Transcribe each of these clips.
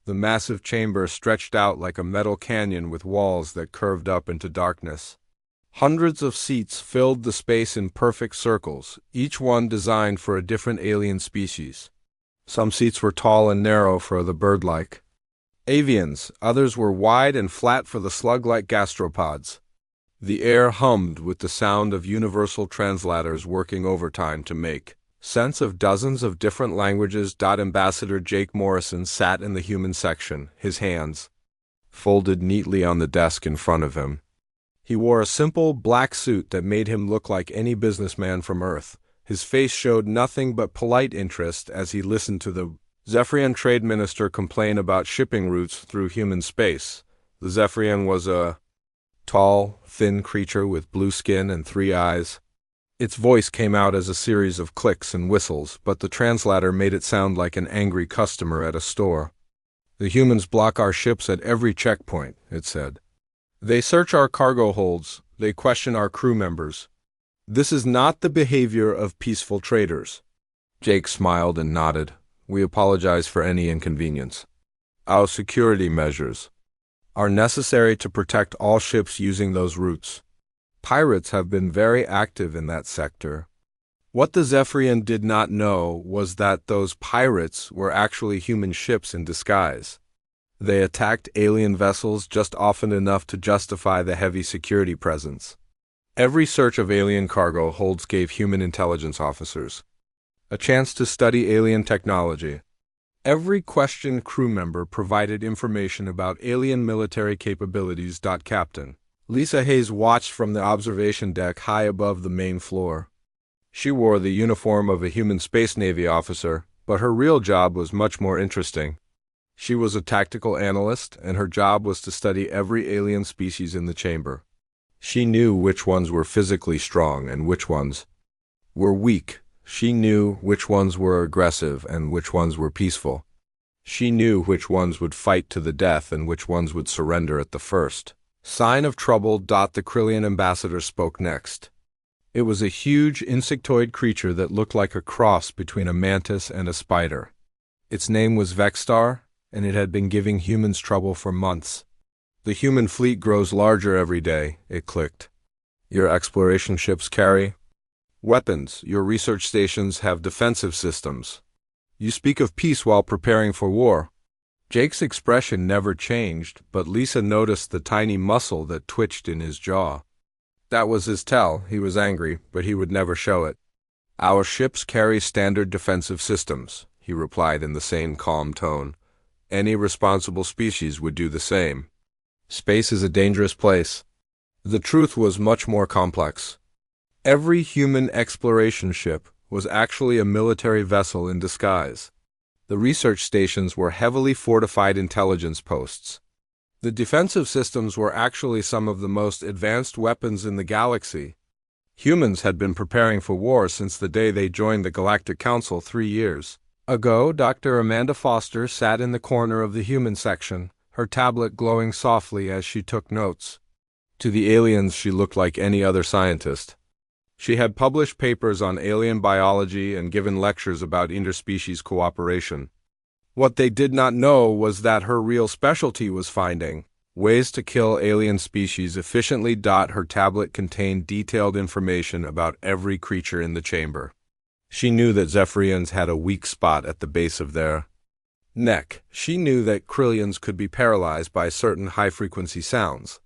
The massive chamber stretched out like a metal canyon with walls that curved up into darkness. Hundreds of seats filled the space in perfect circles, each one designed for a different alien species. Some seats were tall and narrow for the bird-like avians, others were wide and flat for the slug-like gastropods. The air hummed with the sound of universal translators working overtime to make sense of dozens of different languages. Ambassador Jake Morrison sat in the human section, his hands folded neatly on the desk in front of him. He wore a simple black suit that made him look like any businessman from Earth. His face showed nothing but polite interest as he listened to the Zephyrian trade minister complain about shipping routes through human space. The Zephyrian was a tall, thin creature with blue skin and 3 eyes. Its voice came out as a series of clicks and whistles, but the translator made it sound like an angry customer at a store. "The humans block our ships at every checkpoint," it said. "They search our cargo holds, they question our crew members. This is not the behavior of peaceful traders." Jake smiled and nodded. "We apologize for any inconvenience. Our security measures are necessary to protect all ships using those routes. Pirates have been very active in that sector." What the Zephyrian did not know was that those pirates were actually human ships in disguise. They attacked alien vessels just often enough to justify the heavy security presence. Every search of alien cargo holds gave human intelligence officers a chance to study alien technology. Every questioned crew member provided information about alien military capabilities. Captain Lisa Hayes watched from the observation deck high above the main floor. She wore the uniform of a human space navy officer, but her real job was much more interesting. She was a tactical analyst, and her job was to study every alien species in the chamber. She knew which ones were physically strong and which ones were weak. She knew which ones were aggressive and which ones were peaceful. She knew which ones would fight to the death and which ones would surrender at the first sign of trouble. The Krillian ambassador spoke next. It was a huge insectoid creature that looked like a cross between a mantis and a spider. Its name was Vexstar, and it had been giving humans trouble for months. "The human fleet grows larger every day," it clicked. "Your exploration ships carry weapons. Your research stations have defensive systems. You speak of peace while preparing for war." Jake's expression never changed, but Lisa noticed the tiny muscle that twitched in his jaw. That was his tell. He was angry, but he would never show it. "Our ships carry standard defensive systems," he replied in the same calm tone. "Any responsible species would do the same. Space is a dangerous place." The truth was much more complex. Every human exploration ship was actually a military vessel in disguise. The research stations were heavily fortified intelligence posts. The defensive systems were actually some of the most advanced weapons in the galaxy. Humans had been preparing for war since the day they joined the Galactic Council 3 years ago. Dr. Amanda Foster sat in the corner of the human section, her tablet glowing softly as she took notes. To the aliens, she looked like any other scientist. She had published papers on alien biology and given lectures about interspecies cooperation. What they did not know was that her real specialty was finding ways to kill alien species efficiently. Her tablet contained detailed information about every creature in the chamber. She knew that Zephyrians had a weak spot at the base of their neck. She knew that Krillians could be paralyzed by certain high-frequency sounds.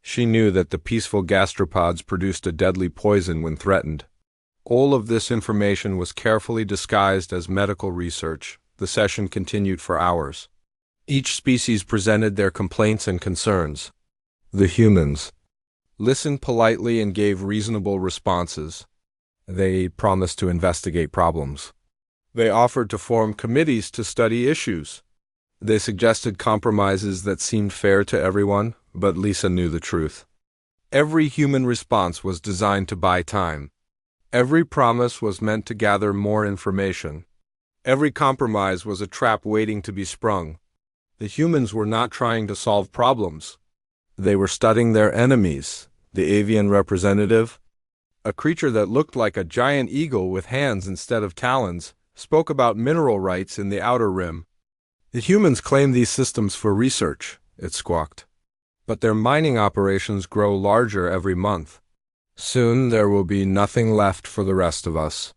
She knew that the peaceful gastropods produced a deadly poison when threatened. All of this information was carefully disguised as medical research. The session continued for hours. Each species presented their complaints and concerns. The humans listened politely and gave reasonable responses. They promised to investigate problems. They offered to form committees to study issues. They suggested compromises that seemed fair to everyone, but Lisa knew the truth. Every human response was designed to buy time. Every promise was meant to gather more information. Every compromise was a trap waiting to be sprung. The humans were not trying to solve problems. They were studying their enemies. The avian representative, a creature that looked like a giant eagle with hands instead of talons, spoke about mineral rights in the outer rim. The humans claim these systems for research, it squawked. But their mining operations grow larger every month. Soon there will be nothing left for the rest of us.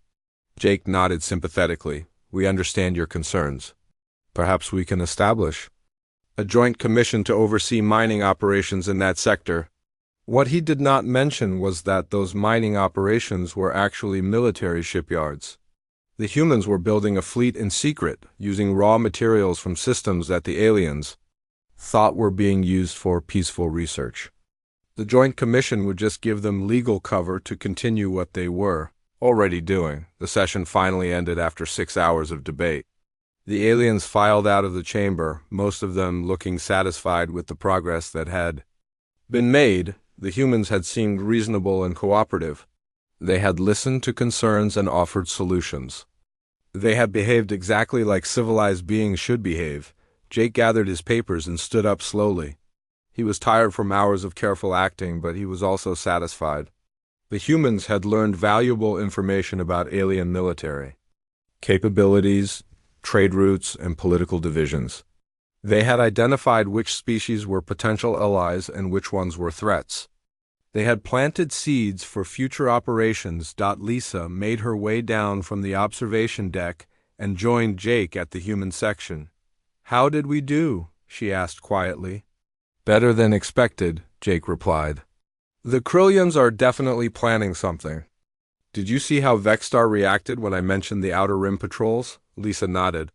Jake nodded sympathetically. We understand your concerns. Perhaps we can establish a joint commission to oversee mining operations in that sector. What he did not mention was that those mining operations were actually military shipyards. The humans were building a fleet in secret, using raw materials from systems that the aliens thought were being used for peaceful research. The Joint Commission would just give them legal cover to continue what they were already doing. The session finally ended after 6 hours of debate. The aliens filed out of the chamber, most of them looking satisfied with the progress that had been made. The humans had seemed reasonable and cooperative. They had listened to concerns and offered solutions. They had behaved exactly like civilized beings should behave. Jake gathered his papers and stood up slowly. He was tired from hours of careful acting, but he was also satisfied. The humans had learned valuable information about alien military capabilities, trade routes, and political divisions. They had identified which species were potential allies and which ones were threats. They had planted seeds for future operations. Lisa made her way down from the observation deck and joined Jake at the human section. "How did we do?" she asked quietly. "Better than expected," Jake replied. "The Krillians are definitely planning something." "Did you see how Vexstar reacted when I mentioned the Outer Rim patrols?" Lisa nodded.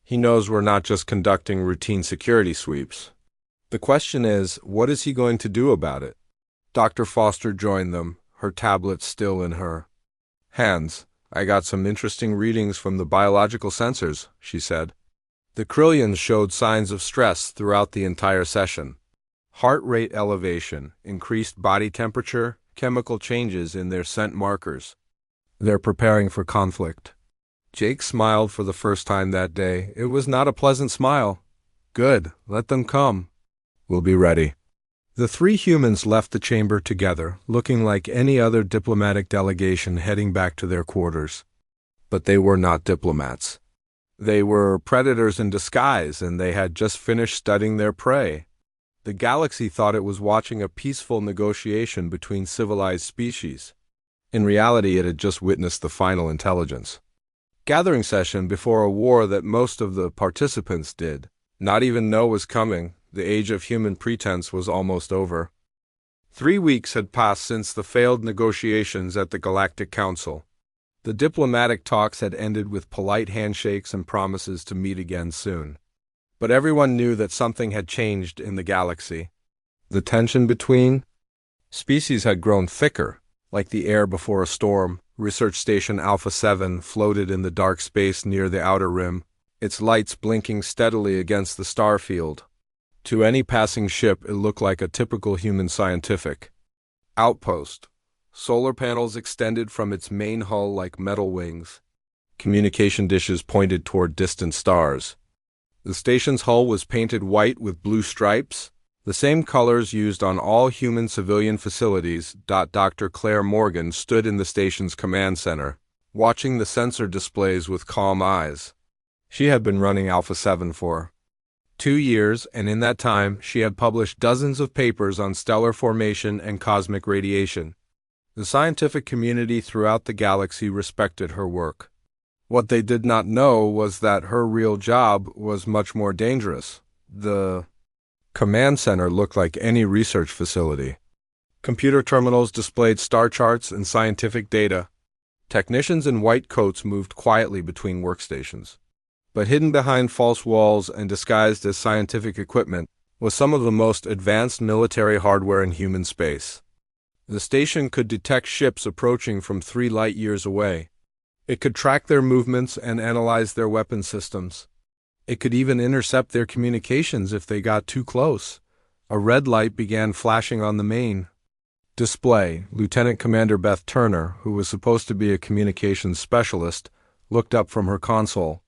"He knows we're not just conducting routine security sweeps. The question is, what is he going to do about it?" Dr. Foster joined them, her tablet still in her hands. "I got some interesting readings from the biological sensors," she said. The Krillians showed signs of stress throughout the entire session. Heart rate elevation, increased body temperature, chemical changes in their scent markers. They're preparing for conflict. Jake smiled for the first time that day. It was not a pleasant smile. "Good, let them come. We'll be ready." The three humans left the chamber together, looking like any other diplomatic delegation heading back to their quarters. But they were not diplomats. They were predators in disguise, and they had just finished studying their prey. The galaxy thought it was watching a peaceful negotiation between civilized species. In reality, it had just witnessed the final intelligence gathering session before a war that most of the participants did not even know was coming. The age of human pretense was almost over. 3 weeks had passed since the failed negotiations at the Galactic Council. The diplomatic talks had ended with polite handshakes and promises to meet again soon. But everyone knew that something had changed in the galaxy. The tension between species had grown thicker, like the air before a storm. Research Station Alpha 7 floated in the dark space near the outer rim, its lights blinking steadily against the star field. To any passing ship, it looked like a typical human scientific outpost. Solar panels extended from its main hull like metal wings. Communication dishes pointed toward distant stars. The station's hull was painted white with blue stripes, the same colors used on all human civilian facilities. Dr. Claire Morgan stood in the station's command center, watching the sensor displays with calm eyes. She had been running Alpha 7 for 2 years, and in that time she had published dozens of papers on stellar formation and cosmic radiation. The scientific community throughout the galaxy respected her work. What they did not know was that her real job was much more dangerous. The command center looked like any research facility. Computer terminals displayed star charts and scientific data. Technicians in white coats moved quietly between workstations. But hidden behind false walls and disguised as scientific equipment was some of the most advanced military hardware in human space. The station could detect ships approaching from 3 light years away. It could track their movements and analyze their weapon systems. It could even intercept their communications if they got too close. A red light began flashing on the main display. Lieutenant Commander Beth Turner, who was supposed to be a communications specialist, looked up from her console.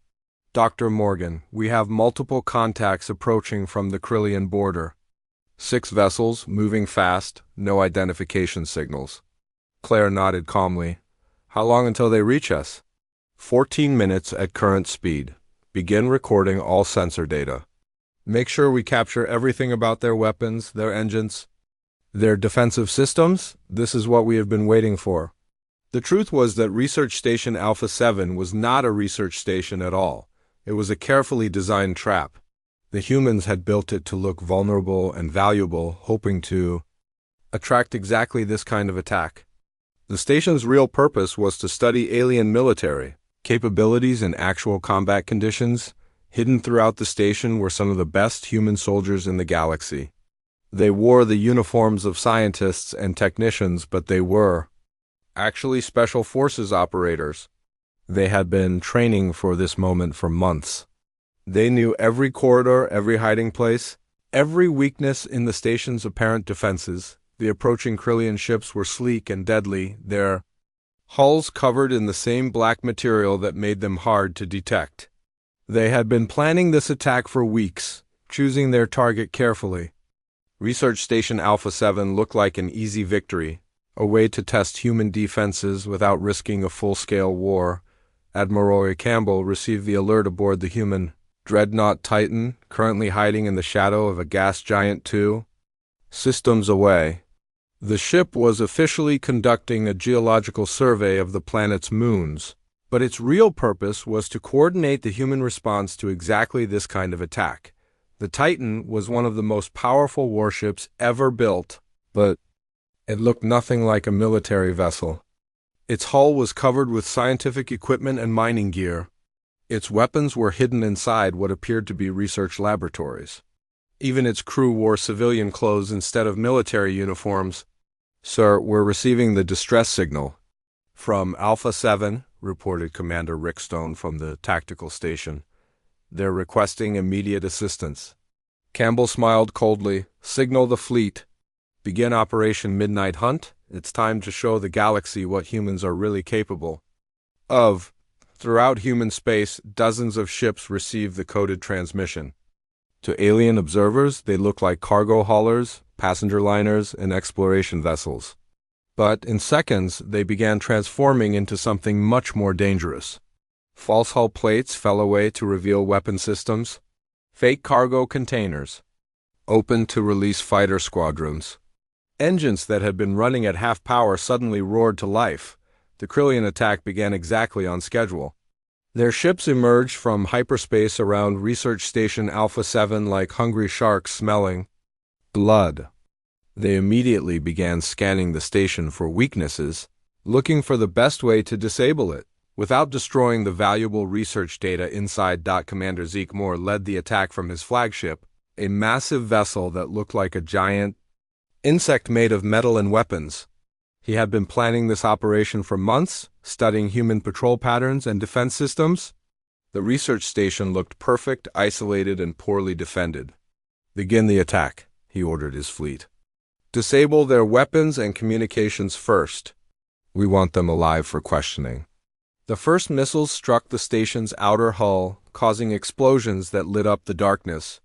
"Dr. Morgan, we have multiple contacts approaching from the Krillian border. 6 vessels, moving fast, no identification signals." Claire nodded calmly. "How long until they reach us?" 14 minutes at current speed. Begin recording all sensor data. Make sure we capture everything about their weapons, their engines, their defensive systems. This is what we have been waiting for. The truth was that Research Station Alpha 7 was not a research station at all. It was a carefully designed trap. The humans had built it to look vulnerable and valuable, hoping to attract exactly this kind of attack. The station's real purpose was to study alien military capabilities in actual combat conditions. Hidden throughout the station were some of the best human soldiers in the galaxy. They wore the uniforms of scientists and technicians, but they were actually special forces operators. They had been training for this moment for months. They knew every corridor, every hiding place, every weakness in the station's apparent defenses. The approaching Krillian ships were sleek and deadly, their hulls covered in the same black material that made them hard to detect. They had been planning this attack for weeks, choosing their target carefully. Research Station Alpha 7 looked like an easy victory, a way to test human defenses without risking a full-scale war. Admiral Campbell received the alert aboard the human Dreadnought Titan, currently hiding in the shadow of a gas giant 2 systems away. The ship was officially conducting a geological survey of the planet's moons, but its real purpose was to coordinate the human response to exactly this kind of attack. The Titan was one of the most powerful warships ever built, but it looked nothing like a military vessel. Its hull was covered with scientific equipment and mining gear. Its weapons were hidden inside what appeared to be research laboratories. Even its crew wore civilian clothes instead of military uniforms. "Sir, we're receiving the distress signal from Alpha 7, reported Commander Rick Stone from the tactical station. They're requesting immediate assistance. Campbell smiled coldly. Signal the fleet. Begin Operation Midnight Hunt. It's time to show the galaxy what humans are really capable of. Throughout human space, dozens of ships received the coded transmission. To alien observers, they looked like cargo haulers, passenger liners, and exploration vessels. But in seconds, they began transforming into something much more dangerous. False hull plates fell away to reveal weapon systems. Fake cargo containers opened to release fighter squadrons. Engines that had been running at half power suddenly roared to life. The Krillian attack began exactly on schedule. Their ships emerged from hyperspace around Research Station Alpha 7 like hungry sharks smelling blood. They immediately began scanning the station for weaknesses, looking for the best way to disable it, without destroying the valuable research data inside. Commander Zeke Moore led the attack from his flagship, a massive vessel that looked like a giant insect made of metal and weapons. He had been planning this operation for months, studying human patrol patterns and defense systems. The research station looked perfect, isolated, and poorly defended. "Begin the attack," he ordered his fleet. "Disable their weapons and communications first. We want them alive for questioning." The first missiles struck the station's outer hull, causing explosions that lit up the darkness.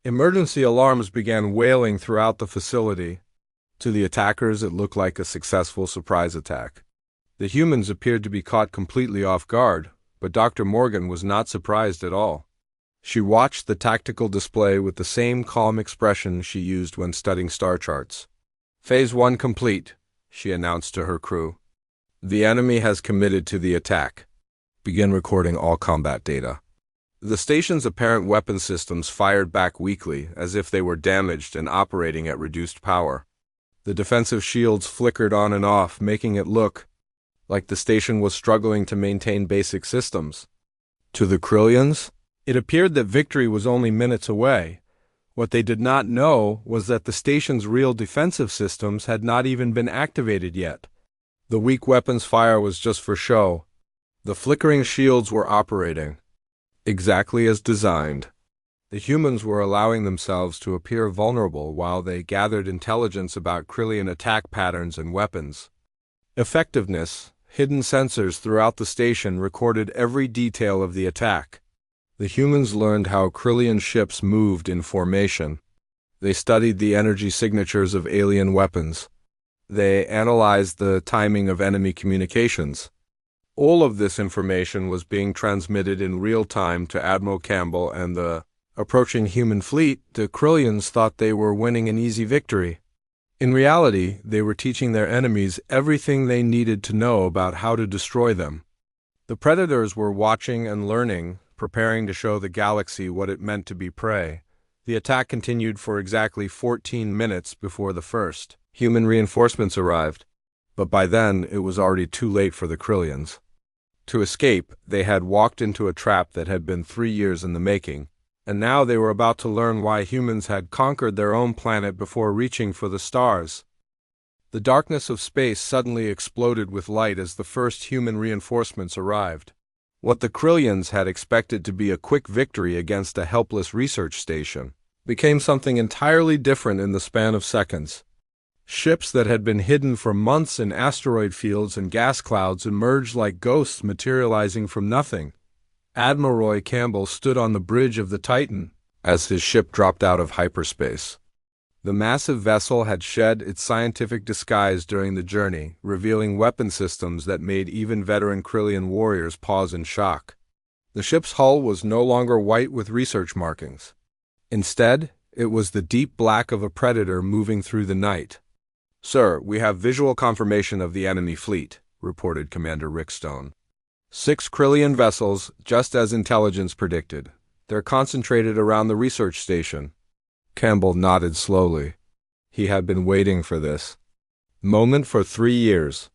Emergency alarms began wailing throughout the facility. To the attackers, it looked like a successful surprise attack. The humans appeared to be caught completely off guard, but Dr. Morgan was not surprised at all. She watched the tactical display with the same calm expression she used when studying star charts. "Phase 1 complete," she announced to her crew. "The enemy has committed to the attack. Begin recording all combat data." The station's apparent weapon systems fired back weakly, as if they were damaged and operating at reduced power. The defensive shields flickered on and off, making it look like the station was struggling to maintain basic systems. To the Krillians, it appeared that victory was only minutes away. What they did not know was that the station's real defensive systems had not even been activated yet. The weak weapons fire was just for show. The flickering shields were operating exactly as designed. The humans were allowing themselves to appear vulnerable while they gathered intelligence about Krillian attack patterns and weapons. Effectiveness. Hidden sensors throughout the station recorded every detail of the attack. The humans learned how Krillian ships moved in formation. They studied the energy signatures of alien weapons. They analyzed the timing of enemy communications. All of this information was being transmitted in real time to Admiral Campbell and the approaching human fleet. The Krillians thought they were winning an easy victory. In reality, they were teaching their enemies everything they needed to know about how to destroy them. The predators were watching and learning, preparing to show the galaxy what it meant to be prey. The attack continued for exactly 14 minutes before the first human reinforcements arrived, but by then it was already too late for the Krillians. To escape, they had walked into a trap that had been 3 years in the making, and now they were about to learn why humans had conquered their own planet before reaching for the stars. The darkness of space suddenly exploded with light as the first human reinforcements arrived. What the Krillians had expected to be a quick victory against a helpless research station became something entirely different in the span of seconds. Ships that had been hidden for months in asteroid fields and gas clouds emerged like ghosts materializing from nothing. Admiral Campbell stood on the bridge of the Titan as his ship dropped out of hyperspace. The massive vessel had shed its scientific disguise during the journey, revealing weapon systems that made even veteran Krillian warriors pause in shock. The ship's hull was no longer white with research markings. Instead, it was the deep black of a predator moving through the night. "Sir, we have visual confirmation of the enemy fleet," reported Commander Rickstone. 6 Krillian vessels, just as intelligence predicted. They're concentrated around the research station. Campbell nodded slowly. He had been waiting for this moment for 3 years.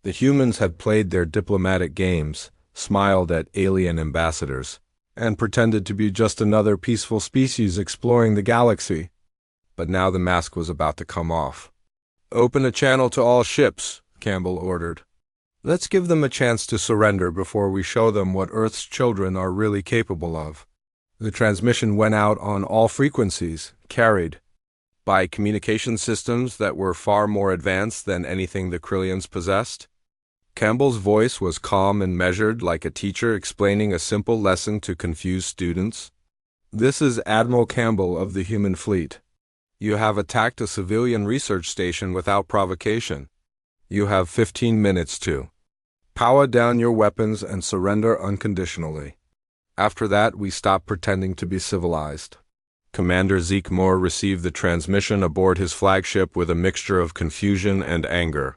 The humans had played their diplomatic games, smiled at alien ambassadors, and pretended to be just another peaceful species exploring the galaxy. But now the mask was about to come off. "Open a channel to all ships," Campbell ordered. "Let's give them a chance to surrender before we show them what Earth's children are really capable of." The transmission went out on all frequencies, carried by communication systems that were far more advanced than anything the Krillians possessed. Campbell's voice was calm and measured, like a teacher explaining a simple lesson to confused students. "This is Admiral Campbell of the human fleet. You have attacked a civilian research station without provocation. You have 15 minutes to power down your weapons and surrender unconditionally. After that, we stop pretending to be civilized." Commander Zeke Moore received the transmission aboard his flagship with a mixture of confusion and anger.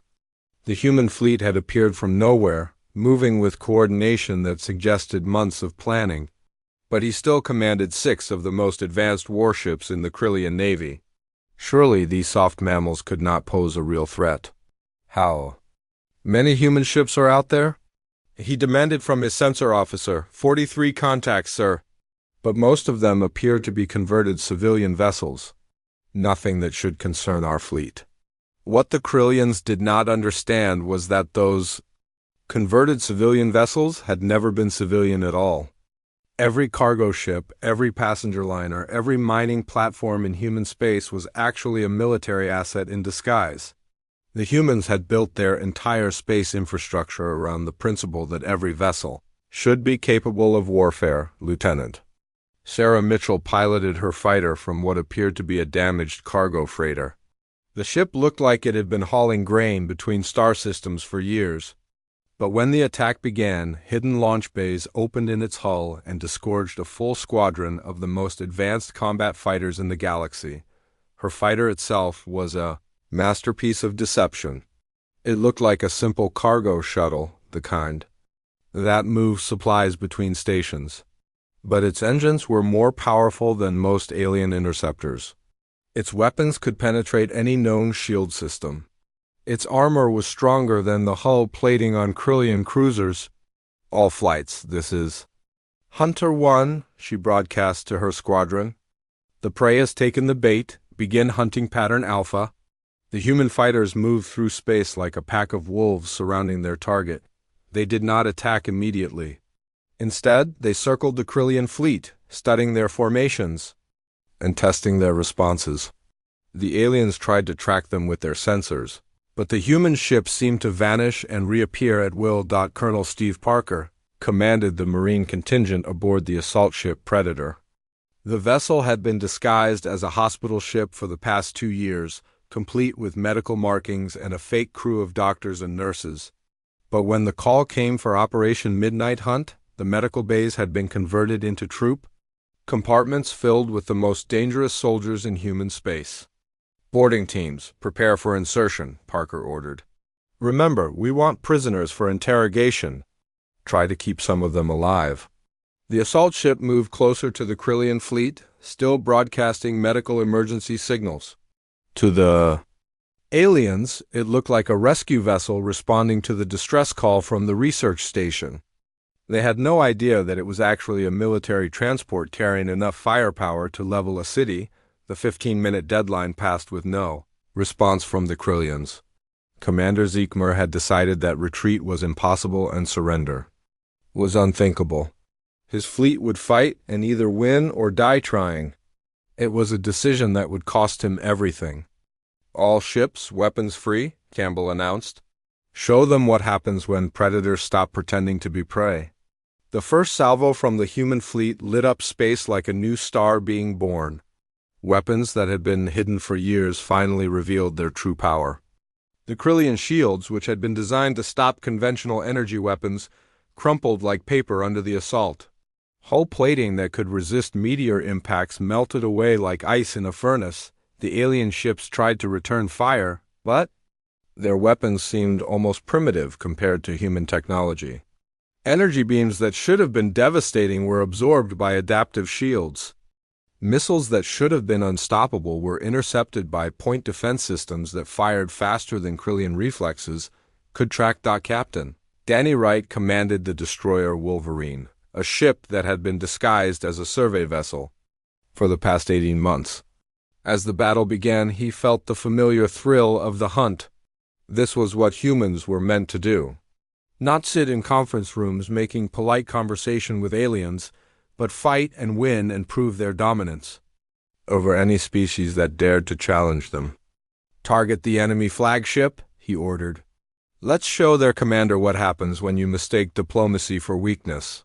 The human fleet had appeared from nowhere, moving with coordination that suggested months of planning. But he still commanded 6 of the most advanced warships in the Krillian Navy. Surely these soft mammals could not pose a real threat. "How many human ships are out there?" he demanded from his sensor officer. 43 contacts, sir. But most of them appear to be converted civilian vessels. Nothing that should concern our fleet. What the Krillians did not understand was that those converted civilian vessels had never been civilian at all. Every cargo ship, every passenger liner, every mining platform in human space was actually a military asset in disguise. The humans had built their entire space infrastructure around the principle that every vessel should be capable of warfare, Lieutenant. Sarah Mitchell piloted her fighter from what appeared to be a damaged cargo freighter. The ship looked like it had been hauling grain between star systems for years. But when the attack began, hidden launch bays opened in its hull and disgorged a full squadron of the most advanced combat fighters in the galaxy. Her fighter itself was a masterpiece of deception. It looked like a simple cargo shuttle, the kind that moved supplies between stations. But its engines were more powerful than most alien interceptors. Its weapons could penetrate any known shield system. Its armor was stronger than the hull plating on Krillian cruisers. "All flights, this is Hunter 1, she broadcast to her squadron. "The prey has taken the bait. Begin hunting pattern Alpha." The human fighters moved through space like a pack of wolves surrounding their target. They did not attack immediately. Instead, they circled the Krillian fleet, studying their formations and testing their responses. The aliens tried to track them with their sensors, but the human ships seemed to vanish and reappear at will. Colonel Steve Parker commanded the Marine contingent aboard the assault ship Predator. The vessel had been disguised as a hospital ship for the past 2 years, complete with medical markings and a fake crew of doctors and nurses. But when the call came for Operation Midnight Hunt, the medical bays had been converted into troop compartments filled with the most dangerous soldiers in human space. "Boarding teams, prepare for insertion," Parker ordered. "Remember, we want prisoners for interrogation. Try to keep some of them alive." The assault ship moved closer to the Krillian fleet, still broadcasting medical emergency signals. To the aliens, it looked like a rescue vessel responding to the distress call from the research station. They had no idea that it was actually a military transport carrying enough firepower to level a city. The 15-minute deadline passed with no response from the Krillians. Commander Zeekmer had decided that retreat was impossible and surrender was unthinkable. His fleet would fight and either win or die trying. It was a decision that would cost him everything. "All ships weapons free," Campbell announced. "Show them what happens when predators stop pretending to be prey." The first salvo from the human fleet lit up space like a new star being born. Weapons that had been hidden for years finally revealed their true power. The Krillian shields, which had been designed to stop conventional energy weapons, crumpled like paper under the assault. Hull plating that could resist meteor impacts melted away like ice in a furnace. The alien ships tried to return fire, but their weapons seemed almost primitive compared to human technology. Energy beams that should have been devastating were absorbed by adaptive shields. Missiles that should have been unstoppable were intercepted by point defense systems that fired faster than Krillian reflexes could track. Captain Danny Wright commanded the destroyer Wolverine, a ship that had been disguised as a survey vessel for the past 18 months. As the battle began, he felt the familiar thrill of the hunt. This was what humans were meant to do. Not sit in conference rooms making polite conversation with aliens, but fight and win and prove their dominance over any species that dared to challenge them. "Target the enemy flagship," he ordered. "Let's show their commander what happens when you mistake diplomacy for weakness."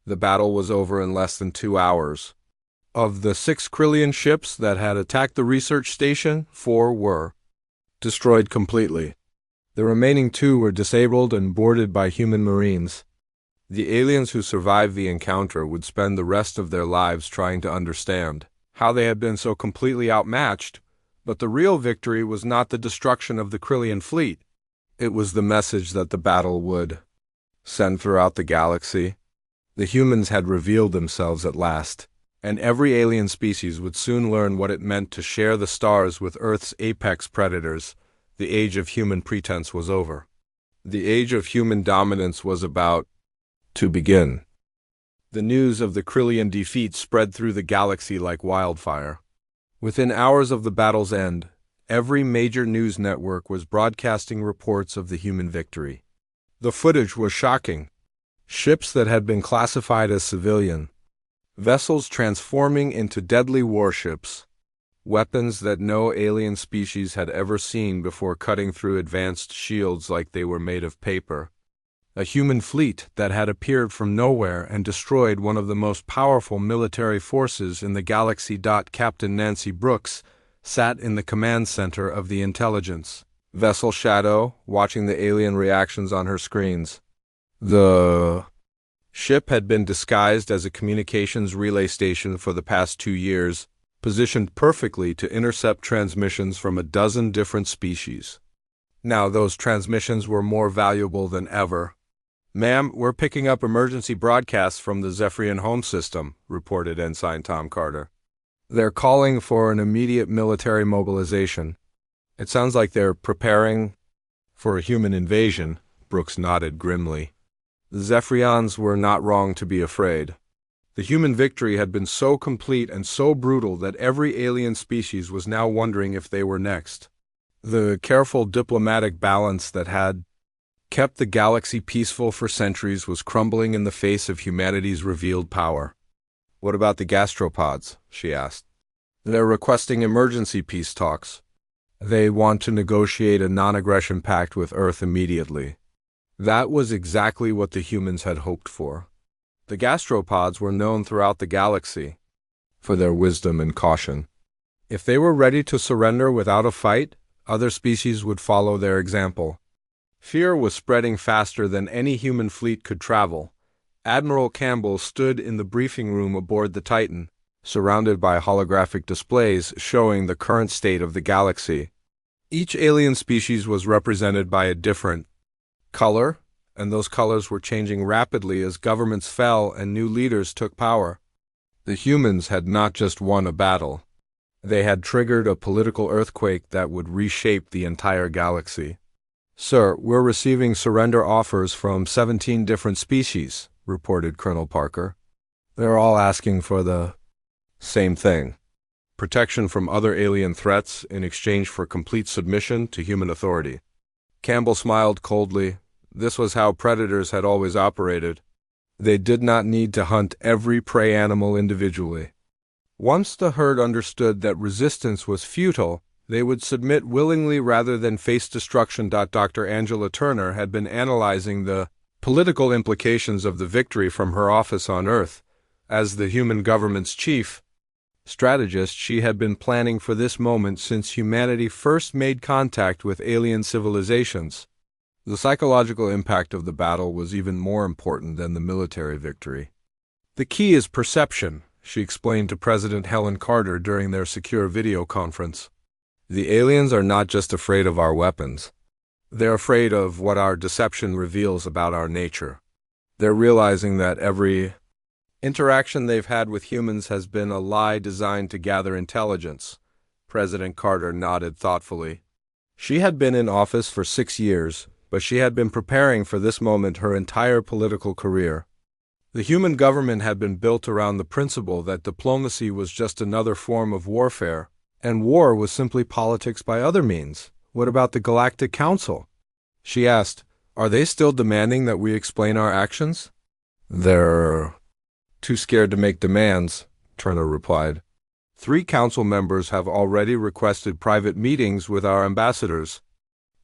The battle was over in less than 2 hours. Of the 6 Krillian ships that had attacked the research station, 4 were destroyed completely. The remaining 2 were disabled and boarded by human marines. The aliens who survived the encounter would spend the rest of their lives trying to understand how they had been so completely outmatched, but the real victory was not the destruction of the Krillian fleet. It was the message that the battle would send throughout the galaxy. The humans had revealed themselves at last, and every alien species would soon learn what it meant to share the stars with Earth's apex predators. The age of human pretense was over. The age of human dominance was about to begin. The news of the Krillian defeat spread through the galaxy like wildfire. Within hours of the battle's end, every major news network was broadcasting reports of the human victory. The footage was shocking. Ships that had been classified as civilian, vessels transforming into deadly warships, weapons that no alien species had ever seen before cutting through advanced shields like they were made of paper. A human fleet that had appeared from nowhere and destroyed one of the most powerful military forces in the galaxy. Captain Nancy Brooks sat in the command center of the intelligence vessel Shadow, watching the alien reactions on her screens. The ship had been disguised as a communications relay station for the past 2 years, positioned perfectly to intercept transmissions from a dozen different species. Now those transmissions were more valuable than ever. "Ma'am, we're picking up emergency broadcasts from the Zephyrian home system," reported Ensign Tom Carter. "They're calling for an immediate military mobilization. It sounds like they're preparing for a human invasion." Brooks nodded grimly. The Zephyrians were not wrong to be afraid. The human victory had been so complete and so brutal that every alien species was now wondering if they were next. The careful diplomatic balance that had kept the galaxy peaceful for centuries was crumbling in the face of humanity's revealed power. "What about the gastropods?" she asked. "They're requesting emergency peace talks. They want to negotiate a non-aggression pact with Earth immediately." That was exactly what the humans had hoped for. The gastropods were known throughout the galaxy for their wisdom and caution. If they were ready to surrender without a fight, other species would follow their example. Fear was spreading faster than any human fleet could travel. Admiral Campbell stood in the briefing room aboard the Titan, surrounded by holographic displays showing the current state of the galaxy. Each alien species was represented by a different color, and those colors were changing rapidly as governments fell and new leaders took power. The humans had not just won a battle. They had triggered a political earthquake that would reshape the entire galaxy. "Sir, we're receiving surrender offers from 17 different species," reported Colonel Parker. "They're all asking for the same thing: protection from other alien threats in exchange for complete submission to human authority." Campbell smiled coldly. This was how predators had always operated. They did not need to hunt every prey animal individually. Once the herd understood that resistance was futile, they would submit willingly rather than face destruction. Dr. Angela Turner had been analyzing the political implications of the victory from her office on Earth. As the human government's chief strategist, she had been planning for this moment since humanity first made contact with alien civilizations. The psychological impact of the battle was even more important than the military victory. "The key is perception," she explained to President Helen Carter during their secure video conference. "The aliens are not just afraid of our weapons. They're afraid of what our deception reveals about our nature. They're realizing that every interaction they've had with humans has been a lie designed to gather intelligence." President Carter nodded thoughtfully. She had been in office for 6 years, but she had been preparing for this moment her entire political career. The human government had been built around the principle that diplomacy was just another form of warfare, and war was simply politics by other means. "What about the Galactic Council?" she asked. "Are they still demanding that we explain our actions?" "They're too scared to make demands," Turner replied. 3 council members have already requested private meetings with our ambassadors.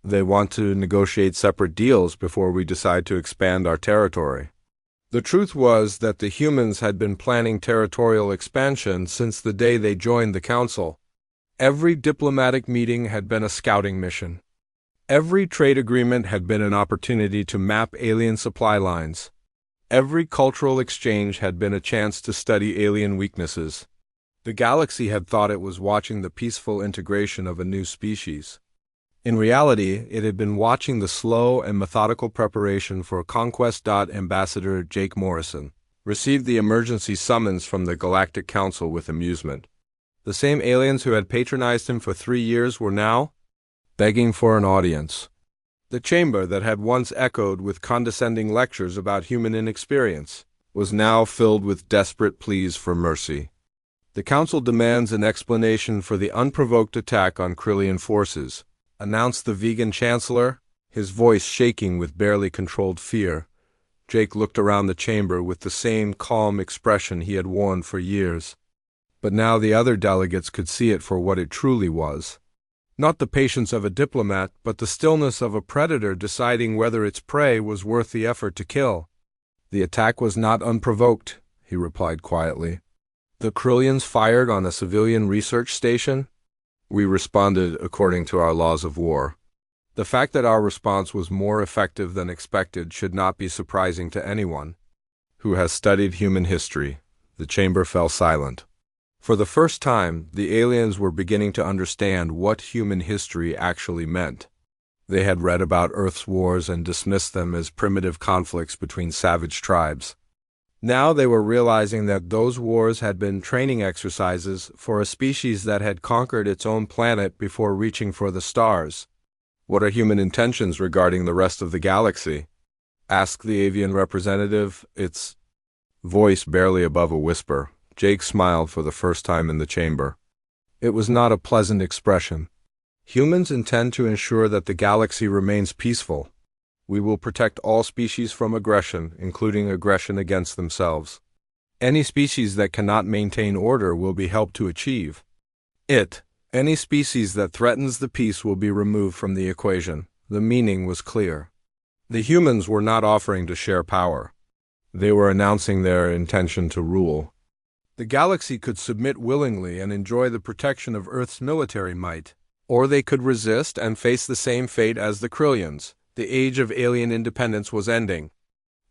They want to negotiate separate deals before we decide to expand our territory." The truth was that the humans had been planning territorial expansion since the day they joined the council. Every diplomatic meeting had been a scouting mission. Every trade agreement had been an opportunity to map alien supply lines. Every cultural exchange had been a chance to study alien weaknesses. The galaxy had thought it was watching the peaceful integration of a new species. In reality, it had been watching the slow and methodical preparation for conquest. Ambassador Jake Morrison received the emergency summons from the Galactic Council with amusement. The same aliens who had patronized him for 3 years were now begging for an audience. The chamber that had once echoed with condescending lectures about human inexperience was now filled with desperate pleas for mercy. "The Council demands an explanation for the unprovoked attack on Krillian forces," announced the vegan chancellor, his voice shaking with barely controlled fear. Jake looked around the chamber with the same calm expression he had worn for years. But now the other delegates could see it for what it truly was. Not the patience of a diplomat, but the stillness of a predator deciding whether its prey was worth the effort to kill. "The attack was not unprovoked," he replied quietly. "The Krillians fired on a civilian research station. We responded according to our laws of war." The fact that our response was more effective than expected should not be surprising to anyone who has studied human history. The chamber fell silent. For the first time, the aliens were beginning to understand what human history actually meant. They had read about Earth's wars and dismissed them as primitive conflicts between savage tribes. Now they were realizing that those wars had been training exercises for a species that had conquered its own planet before reaching for the stars. "What are human intentions regarding the rest of the galaxy?" asked the avian representative, its voice barely above a whisper. Jake smiled for the first time in the chamber. It was not a pleasant expression. "Humans intend to ensure that the galaxy remains peaceful. We will protect all species from aggression, including aggression against themselves. Any species that cannot maintain order will be helped to achieve it. Any species that threatens the peace will be removed from the equation." The meaning was clear. The humans were not offering to share power. They were announcing their intention to rule. The galaxy could submit willingly and enjoy the protection of Earth's military might, or they could resist and face the same fate as the Krillians, The age of alien independence was ending.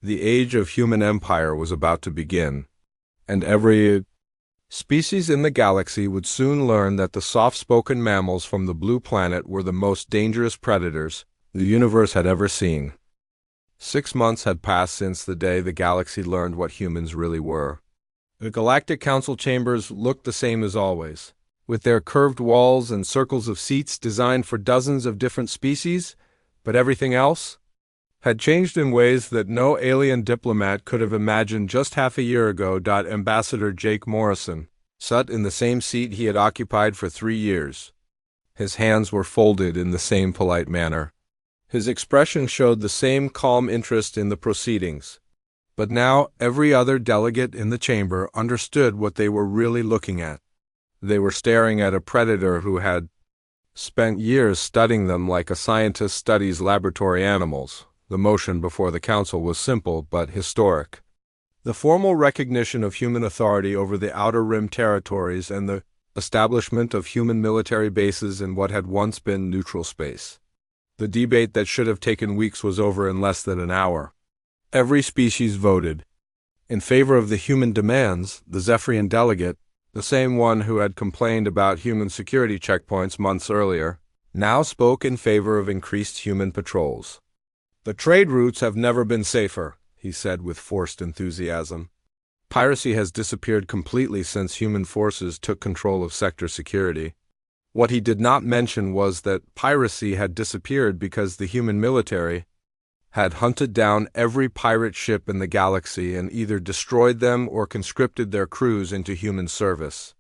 The age of human empire was about to begin. And every species in the galaxy would soon learn that the soft-spoken mammals from the blue planet were the most dangerous predators the universe had ever seen. 6 months had passed since the day the galaxy learned what humans really were. The Galactic Council chambers looked the same as always, with their curved walls and circles of seats designed for dozens of different species, but everything else had changed in ways that no alien diplomat could have imagined just half a year ago. Ambassador Jake Morrison sat in the same seat he had occupied for 3 years. His hands were folded in the same polite manner. His expression showed the same calm interest in the proceedings. But now every other delegate in the chamber understood what they were really looking at. They were staring at a predator who had spent years studying them like a scientist studies laboratory animals. The motion before the council was simple but historic. The formal recognition of human authority over the Outer Rim territories and the establishment of human military bases in what had once been neutral space. The debate that should have taken weeks was over in less than an hour. Every species voted in favor of the human demands. The Zephyrian delegate, the same one who had complained about human security checkpoints months earlier, now spoke in favor of increased human patrols. "The trade routes have never been safer," he said with forced enthusiasm. "Piracy has disappeared completely since human forces took control of sector security." What he did not mention was that piracy had disappeared because the human military had hunted down every pirate ship in the galaxy and either destroyed them or conscripted their crews into human service.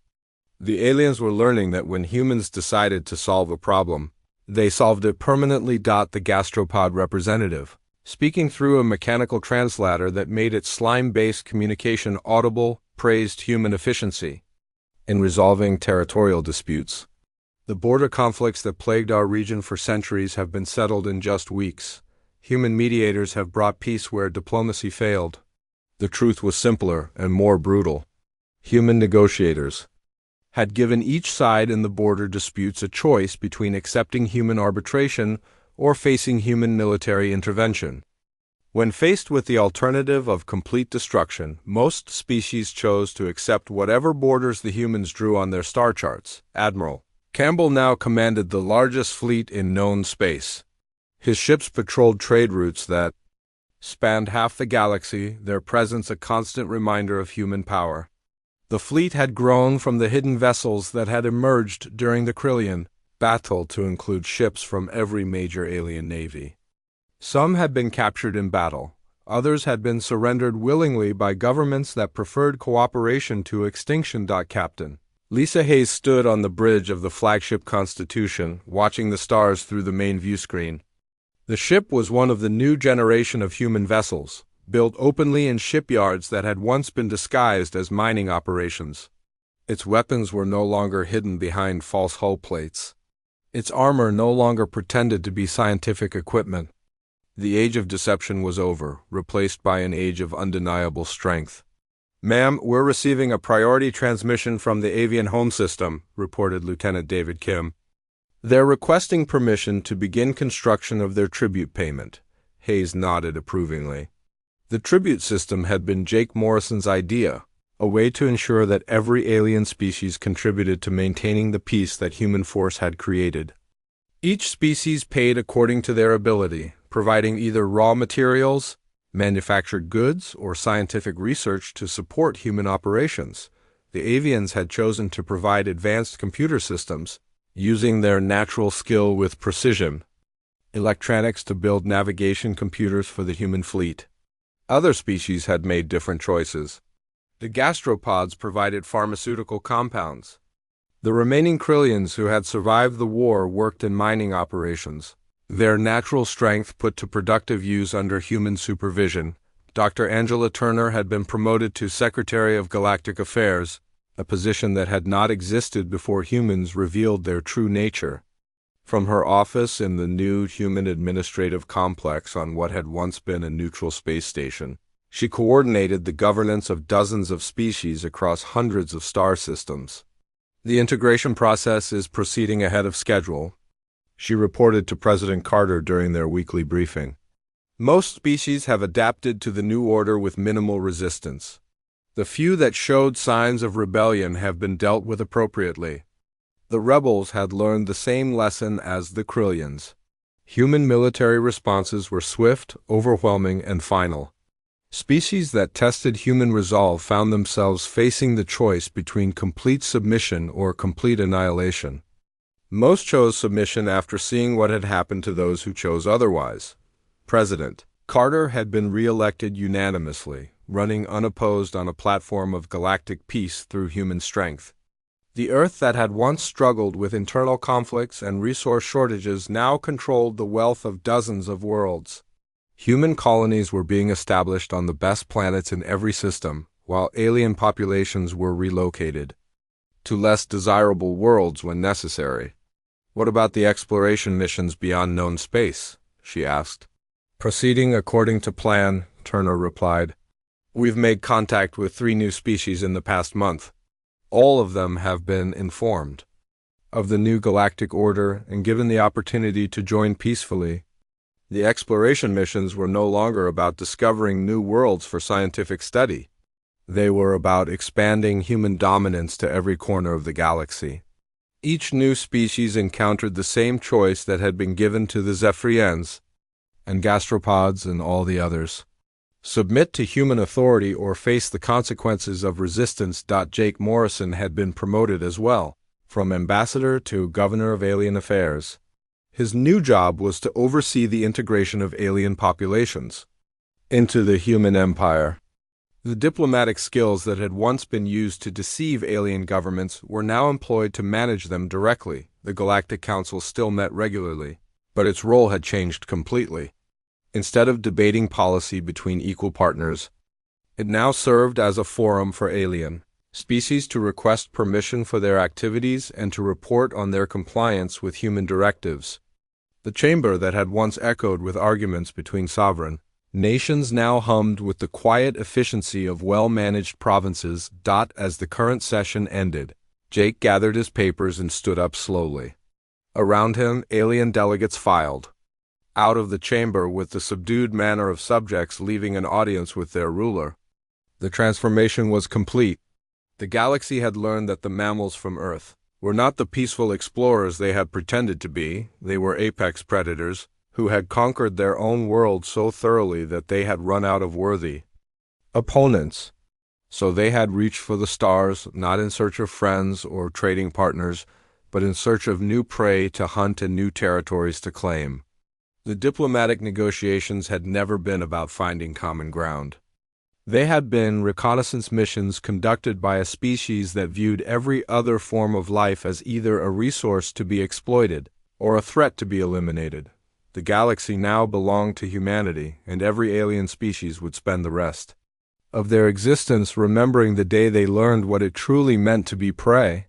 The aliens were learning that when humans decided to solve a problem, they solved it permanently. The gastropod representative, speaking through a mechanical translator that made its slime-based communication audible, praised human efficiency in resolving territorial disputes. "The border conflicts that plagued our region for centuries have been settled in just weeks. Human mediators have brought peace where diplomacy failed." The truth was simpler and more brutal. Human negotiators had given each side in the border disputes a choice between accepting human arbitration or facing human military intervention. When faced with the alternative of complete destruction, most species chose to accept whatever borders the humans drew on their star charts. Admiral Campbell now commanded the largest fleet in known space. His ships patrolled trade routes that spanned half the galaxy, their presence a constant reminder of human power. The fleet had grown from the hidden vessels that had emerged during the Krillian battle to include ships from every major alien navy. Some had been captured in battle. Others had been surrendered willingly by governments that preferred cooperation to extinction. Captain Lisa Hayes stood on the bridge of the flagship Constitution, watching the stars through the main view screen. The ship was one of the new generation of human vessels, built openly in shipyards that had once been disguised as mining operations. Its weapons were no longer hidden behind false hull plates. Its armor no longer pretended to be scientific equipment. The age of deception was over, replaced by an age of undeniable strength. "Ma'am, we're receiving a priority transmission from the Avian Home System," reported Lieutenant David Kim. "They're requesting permission to begin construction of their tribute payment." Hayes nodded approvingly. The tribute system had been Jake Morrison's idea, a way to ensure that every alien species contributed to maintaining the peace that human force had created. Each species paid according to their ability, providing either raw materials, manufactured goods, or scientific research to support human operations. The avians had chosen to provide advanced computer systems, using their natural skill with precision, electronics to build navigation computers for the human fleet. Other species had made different choices. The gastropods provided pharmaceutical compounds. The remaining Krillians who had survived the war worked in mining operations, their natural strength put to productive use under human supervision. Dr. Angela Turner had been promoted to Secretary of Galactic Affairs, a position that had not existed before humans revealed their true nature. From her office in the new human administrative complex on what had once been a neutral space station, she coordinated the governance of dozens of species across hundreds of star systems. "The integration process is proceeding ahead of schedule," she reported to President Carter during their weekly briefing. Most species have adapted to the new order with minimal resistance. The few that showed signs of rebellion have been dealt with appropriately. The rebels had learned the same lesson as the Krillians. Human military responses were swift, overwhelming, and final. Species that tested human resolve found themselves facing the choice between complete submission or complete annihilation. Most chose submission after seeing what had happened to those who chose otherwise. President Carter had been re-elected unanimously, running unopposed on a platform of galactic peace through human strength. The Earth that had once struggled with internal conflicts and resource shortages now controlled the wealth of dozens of worlds. Human colonies were being established on the best planets in every system, while alien populations were relocated to less desirable worlds when necessary. "What about the exploration missions beyond known space?" she asked. "Proceeding according to plan," Turner replied. "We've made contact with 3 new species in the past month. All of them have been informed of the new galactic order and given the opportunity to join peacefully. The exploration missions were no longer about discovering new worlds for scientific study. They were about expanding human dominance to every corner of the galaxy. Each new species encountered the same choice that had been given to the Zephyrians and gastropods and all the others. Submit to human authority or face the consequences of resistance. Jake Morrison had been promoted as well, from ambassador to governor of alien affairs. His new job was to oversee the integration of alien populations into the human empire. The diplomatic skills that had once been used to deceive alien governments were now employed to manage them directly. The Galactic Council still met regularly, but its role had changed completely. Instead of debating policy between equal partners, it now served as a forum for alien species to request permission for their activities and to report on their compliance with human directives. The chamber that had once echoed with arguments between sovereign nations now hummed with the quiet efficiency of well-managed provinces. As the current session ended, Jake gathered his papers and stood up slowly. Around him, alien delegates filed out of the chamber with the subdued manner of subjects leaving an audience with their ruler. The transformation was complete. The galaxy had learned that the mammals from Earth were not the peaceful explorers they had pretended to be. They were apex predators who had conquered their own world so thoroughly that they had run out of worthy opponents. So they had reached for the stars, not in search of friends or trading partners, but in search of new prey to hunt and new territories to claim. The diplomatic negotiations had never been about finding common ground. They had been reconnaissance missions conducted by a species that viewed every other form of life as either a resource to be exploited or a threat to be eliminated. The galaxy now belonged to humanity, and every alien species would spend the rest of their existence remembering the day they learned what it truly meant to be prey.